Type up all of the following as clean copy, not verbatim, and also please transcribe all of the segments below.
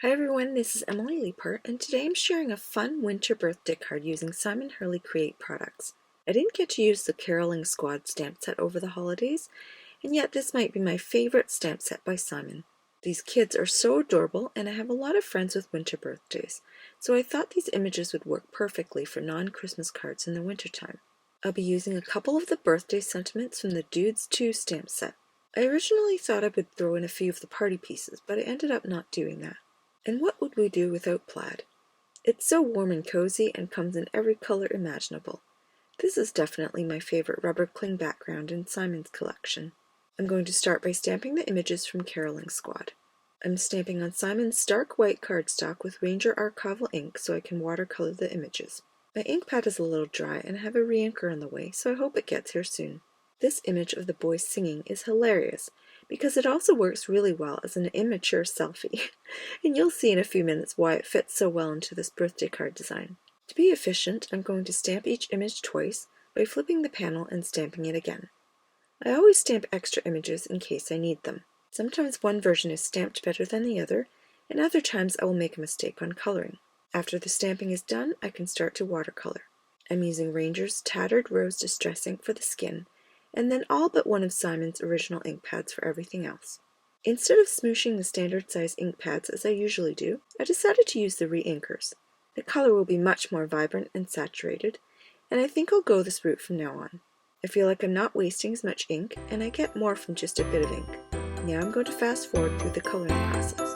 Hi everyone, this is Emily Leiphart, and today I'm sharing a fun winter birthday card using Simon Hurley Create products. I didn't get to use the Caroling Squad stamp set over the holidays, and yet this might be my favorite stamp set by Simon. These kids are so adorable, and I have a lot of friends with winter birthdays, so I thought these images would work perfectly for non-Christmas cards in the wintertime. I'll be using a couple of the birthday sentiments from the Dudes 2 stamp set. I originally thought I would throw in a few of the party pieces, but I ended up not doing that. And what would we do without plaid? It's so warm and cozy and comes in every color imaginable. This is definitely my favorite rubber cling background in Simon's collection. I'm going to start by stamping the images from Caroling Squad. I'm stamping on Simon's stark white cardstock with Ranger archival ink so I can watercolor the images. My ink pad is a little dry and I have a re-inker on the way, so I hope it gets here soon. This image of the boys singing is hilarious because it also works really well as an immature selfie, and you'll see in a few minutes why it fits so well into this birthday card design. To be efficient, I'm going to stamp each image twice by flipping the panel and stamping it again. I always stamp extra images in case I need them. Sometimes one version is stamped better than the other, and other times I will make a mistake on coloring. After the stamping is done, I can start to watercolor. I'm using Ranger's Tattered Rose Distress ink for the skin, and then all but one of Simon's original ink pads for everything else. Instead of smooshing the standard size ink pads as I usually do, I decided to use the re-inkers. The color will be much more vibrant and saturated, and I think I'll go this route from now on. I feel like I'm not wasting as much ink, and I get more from just a bit of ink. Now I'm going to fast forward through the coloring process.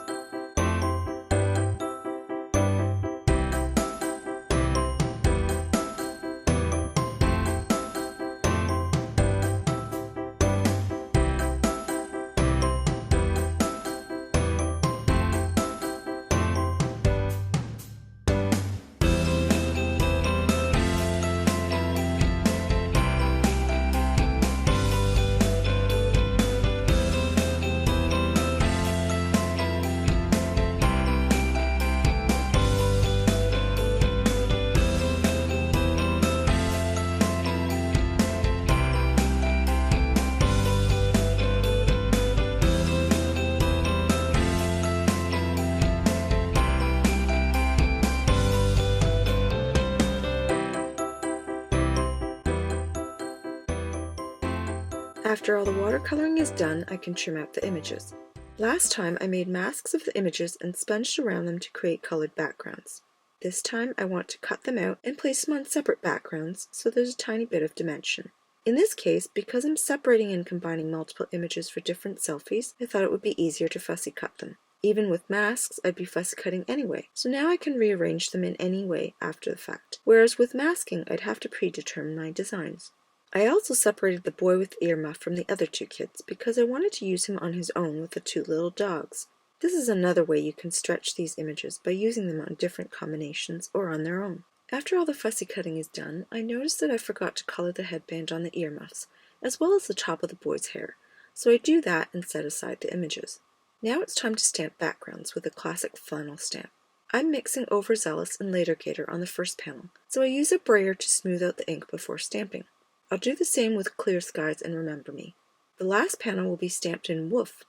After all the watercoloring is done, I can trim out the images. Last time I made masks of the images and sponged around them to create colored backgrounds. This time I want to cut them out and place them on separate backgrounds so there's a tiny bit of dimension. In this case, because I'm separating and combining multiple images for different selfies, I thought it would be easier to fussy cut them. Even with masks, I'd be fussy cutting anyway, so now I can rearrange them in any way after the fact, whereas with masking I'd have to predetermine my designs. I also separated the boy with the earmuff from the other two kids because I wanted to use him on his own with the two little dogs. This is another way you can stretch these images by using them on different combinations or on their own. After all the fussy cutting is done, I noticed that I forgot to color the headband on the earmuffs, as well as the top of the boy's hair, so I do that and set aside the images. Now it's time to stamp backgrounds with a classic flannel stamp. I'm mixing Overzealous and Latergator on the first panel, so I use a brayer to smooth out the ink before stamping. I'll do the same with Clear Skies and Remember Me. The last panel will be stamped in Woof.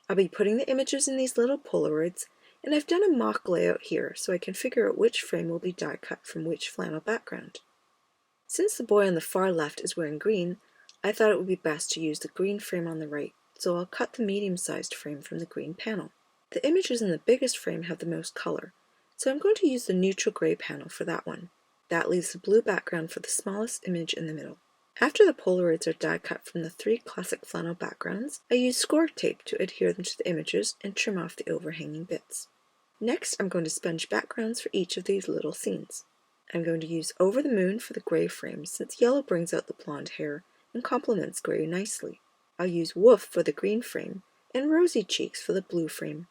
I'll be putting the images in these little Polaroids, and I've done a mock layout here so I can figure out which frame will be die cut from which flannel background. Since the boy on the far left is wearing green, I thought it would be best to use the green frame on the right, so I'll cut the medium-sized frame from the green panel. The images in the biggest frame have the most color, so I'm going to use the neutral gray panel for that one. That leaves the blue background for the smallest image in the middle. After the Polaroids are die cut from the three classic flannel backgrounds, I use score tape to adhere them to the images and trim off the overhanging bits. Next, I'm going to sponge backgrounds for each of these little scenes. I'm going to use Over the Moon for the gray frame since yellow brings out the blonde hair and complements gray nicely. I'll use Woof for the green frame and Rosy Cheeks for the blue frame.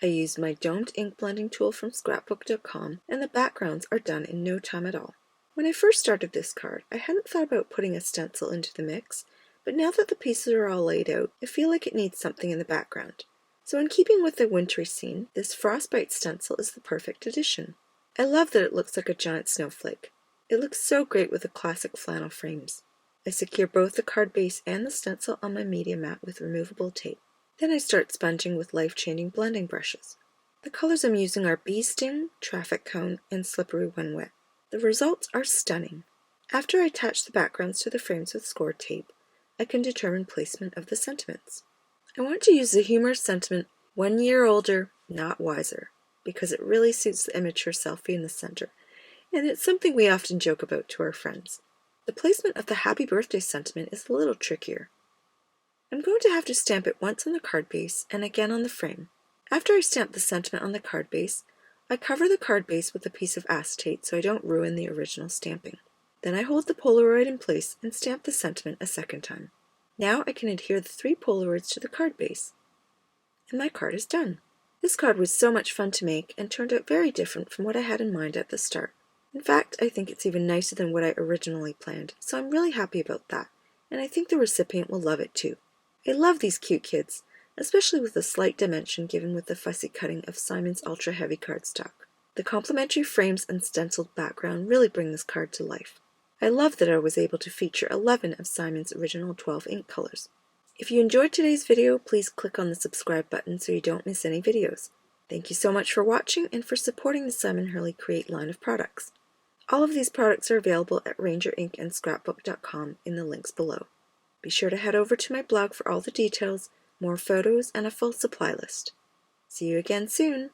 I used my domed ink blending tool from scrapbook.com and the backgrounds are done in no time at all. When I first started this card, I hadn't thought about putting a stencil into the mix, but now that the pieces are all laid out, I feel like it needs something in the background. So in keeping with the wintry scene, this Frostbite Stencil is the perfect addition. I love that it looks like a giant snowflake. It looks so great with the classic flannel frames. I secure both the card base and the stencil on my media mat with removable tape. Then I start sponging with life-changing blending brushes. The colors I'm using are Bee Sting, Traffic Cone, and Slippery When Wet. The results are stunning. After I attach the backgrounds to the frames with score tape, I can determine placement of the sentiments. I want to use the humorous sentiment, 1 year older, not wiser, because it really suits the immature selfie in the center, and it's something we often joke about to our friends. The placement of the happy birthday sentiment is a little trickier. I'm going to have to stamp it once on the card base and again on the frame. After I stamp the sentiment on the card base, I cover the card base with a piece of acetate so I don't ruin the original stamping. Then I hold the Polaroid in place and stamp the sentiment a second time. Now I can adhere the 3 Polaroids to the card base. And my card is done. This card was so much fun to make and turned out very different from what I had in mind at the start. In fact, I think it's even nicer than what I originally planned, so I'm really happy about that, and I think the recipient will love it too. I love these cute kids, especially with the slight dimension given with the fussy cutting of Simon's ultra heavy cardstock. The complementary frames and stenciled background really bring this card to life. I love that I was able to feature 11 of Simon's original 12 ink colors. If you enjoyed today's video, please click on the subscribe button so you don't miss any videos. Thank you so much for watching and for supporting the Simon Hurley Create line of products. All of these products are available at rangerinkandscrapbook.com in the links below. Be sure to head over to my blog for all the details, more photos, and a full supply list. See you again soon!